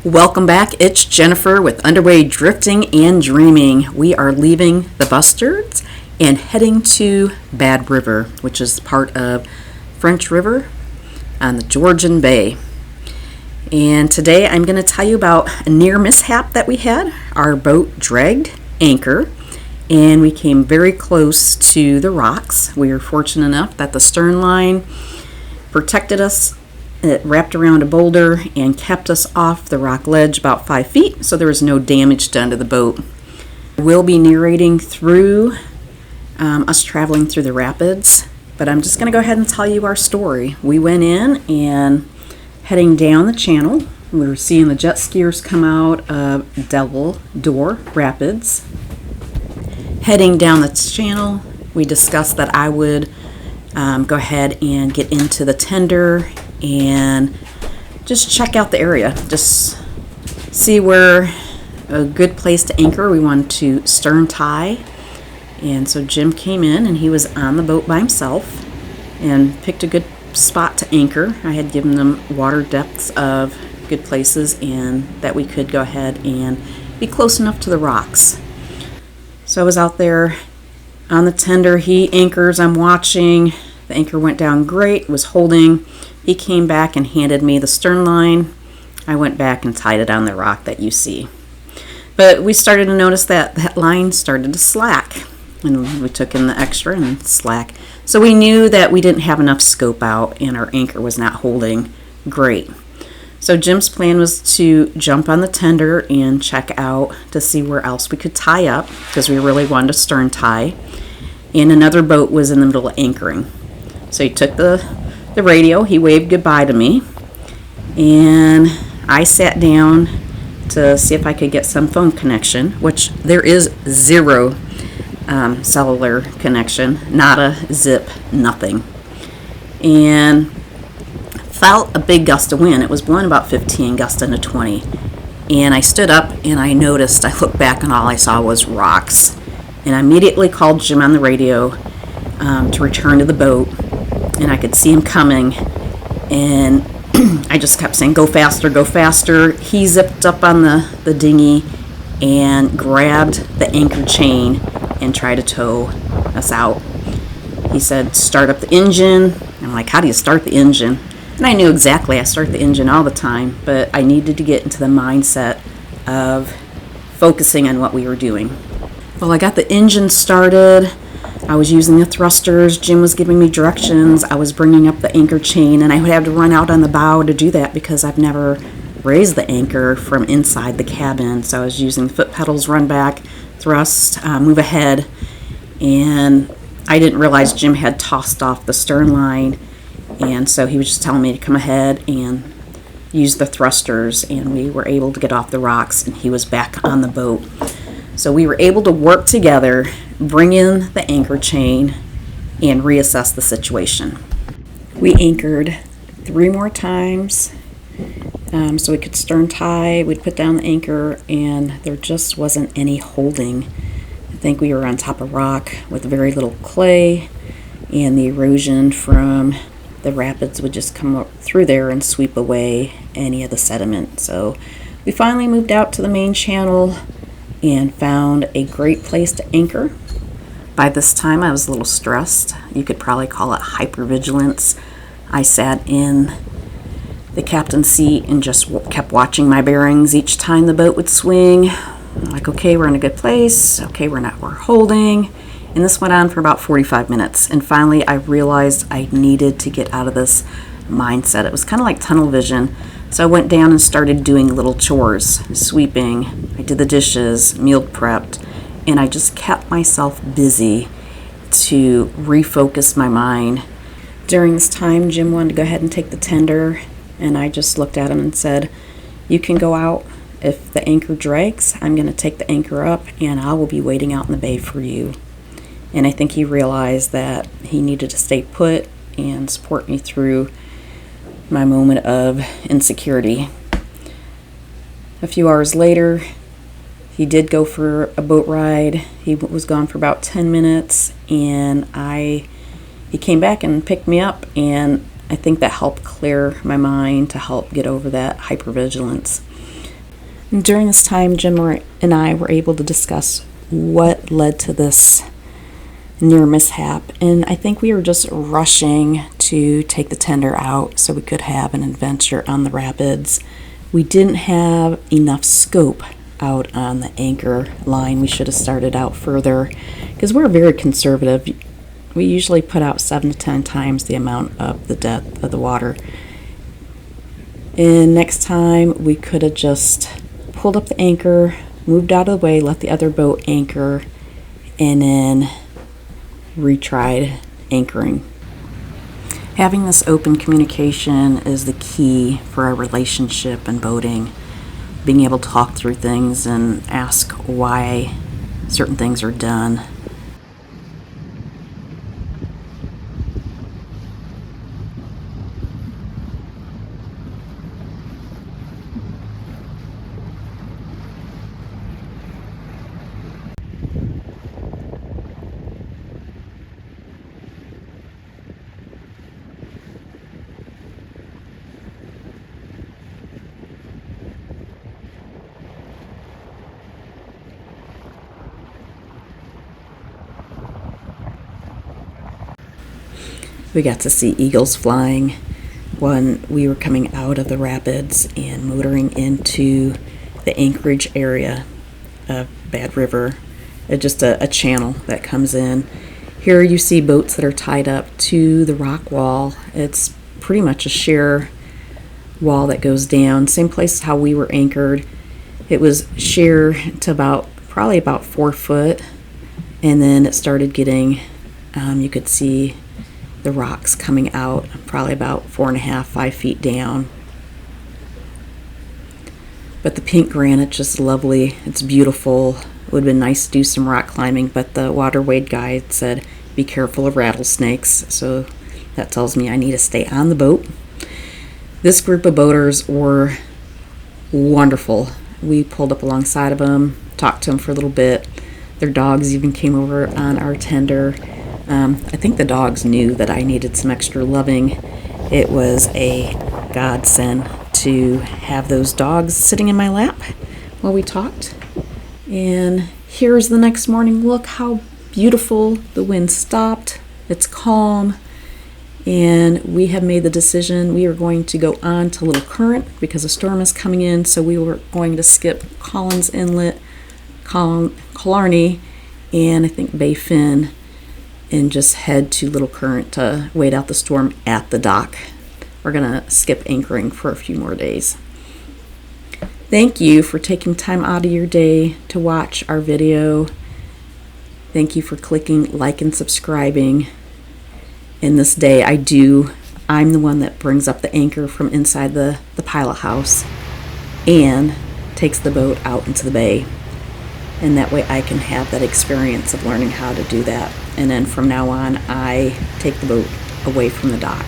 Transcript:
Welcome back. It's Jennifer with Underway Drifting and Dreaming. We are leaving the Bustards and heading to Bad River, which is part of French River on the Georgian Bay. And today I'm going to tell you about a near mishap that we had. Our boat dragged anchor and we came very close to the rocks. We were fortunate enough that the stern line protected us. It wrapped around a boulder and kept us off the rock ledge about 5 feet, so there was no damage done to the boat. We'll be narrating through us traveling through the rapids, but I'm just going to go ahead and tell you our story. We went in and heading down the channel, we were seeing the jet skiers come out of Devil Door Rapids. Heading down the channel, we discussed that I would go ahead and get into the tender and just check out the area, just see where a good place to anchor. We wanted to stern tie, and so Jim came in and he was on the boat by himself and picked a good spot to anchor. I had given them water depths of good places and that we could go ahead and be close enough to the rocks. So I was out there on the tender. He anchors, I'm watching. The anchor went down great, was holding. He came back and handed me the stern line. I went back and tied it on the rock that you see. But we started to notice that that line started to slack. And we took in the extra and slack. So we knew that we didn't have enough scope out and our anchor was not holding great. So Jim's plan was to jump on the tender and check out to see where else we could tie up, because we really wanted to stern tie. And another boat was in the middle of anchoring. So he took the radio, he waved goodbye to me, and I sat down to see if I could get some phone connection, which there is zero cellular connection, not a zip, nothing. And felt a big gust of wind. It was blowing about 15, gusting to 20. And I stood up and I noticed, I looked back and all I saw was rocks. And I immediately called Jim on the radio to return to the boat. And I could see him coming, and I just kept saying, go faster, go faster. He zipped up on the dinghy and grabbed the anchor chain and tried to tow us out. He said, start up the engine. I'm like, how do you start the engine? And I knew exactly, I start the engine all the time, but I needed to get into the mindset of focusing on what we were doing. Well, I got the engine started. I was using the thrusters. Jim was giving me directions. I was bringing up the anchor chain, and I would have to run out on the bow to do that because I've never raised the anchor from inside the cabin. So I was using foot pedals, run back, thrust, move ahead, and I didn't realize Jim had tossed off the stern line, and so he was just telling me to come ahead and use the thrusters, and we were able to get off the rocks, and he was back on the boat. So we were able to work together, bring in the anchor chain, and reassess the situation. We anchored 3 more times so we could stern tie. We'd put down the anchor, and there just wasn't any holding. I think we were on top of rock with very little clay, and the erosion from the rapids would just come up through there and sweep away any of the sediment. So we finally moved out to the main channel and found a great place to anchor. By this time I was a little stressed. You could probably call it hypervigilance. I sat in the captain's seat and just kept watching my bearings each time the boat would swing. Like, okay, we're in a good place. Okay, we're holding. And this went on for about 45 minutes. And finally I realized I needed to get out of this mindset. It was kind of like tunnel vision. So I went down and started doing little chores, sweeping. I did the dishes, meal prepped, and I just kept myself busy to refocus my mind. During this time, Jim wanted to go ahead and take the tender, and I just looked at him and said, you can go out. If the anchor drags, I'm going to take the anchor up, and I will be waiting out in the bay for you. And I think he realized that he needed to stay put and support me through my moment of insecurity. A few hours later, he did go for a boat ride. He was gone for about 10 minutes, and he came back and picked me up, and I think that helped clear my mind to help get over that hypervigilance. And during this time, Jim and I were able to discuss what led to this near mishap, and I think we were just rushing to take the tender out so we could have an adventure on the rapids. We didn't have enough scope out on the anchor line. We should have started out further because we're very conservative. We usually put out 7 to 10 times the amount of the depth of the water. And next time we could have just pulled up the anchor, moved out of the way, let the other boat anchor, and then retried anchoring. Having this open communication is the key for our relationship and boating. Being able to talk through things and ask why certain things are done. We got to see eagles flying when we were coming out of the rapids and motoring into the anchorage area of Bad River. It's just a channel that comes in. Here you see boats that are tied up to the rock wall. It's pretty much a sheer wall that goes down. Same place how we were anchored. It was sheer to probably about 4 foot, and then it started getting, you could see the rocks coming out probably about 4.5, 5 feet down. But the pink granite, just lovely. It's beautiful. It would have been nice to do some rock climbing, but the waterway guide said, be careful of rattlesnakes. So that tells me I need to stay on the boat. This group of boaters were wonderful. We pulled up alongside of them, talked to them for a little bit. Their dogs even came over on our tender. I think the dogs knew that I needed some extra loving. It was a godsend to have those dogs sitting in my lap while we talked. And here's the next morning. Look how beautiful. The wind stopped. It's calm. And we have made the decision we are going to go on to Little Current because a storm is coming in. So we were going to skip Collins Inlet, Killarney, and I think Bay Fin, and just head to Little Current to wait out the storm at the dock. We're going to skip anchoring for a few more days. Thank you for taking time out of your day to watch our video. Thank you for clicking like and subscribing. In this day, I'm the one that brings up the anchor from inside the pilot house and takes the boat out into the bay. And that way I can have that experience of learning how to do that. And then from now on, I take the boat away from the dock.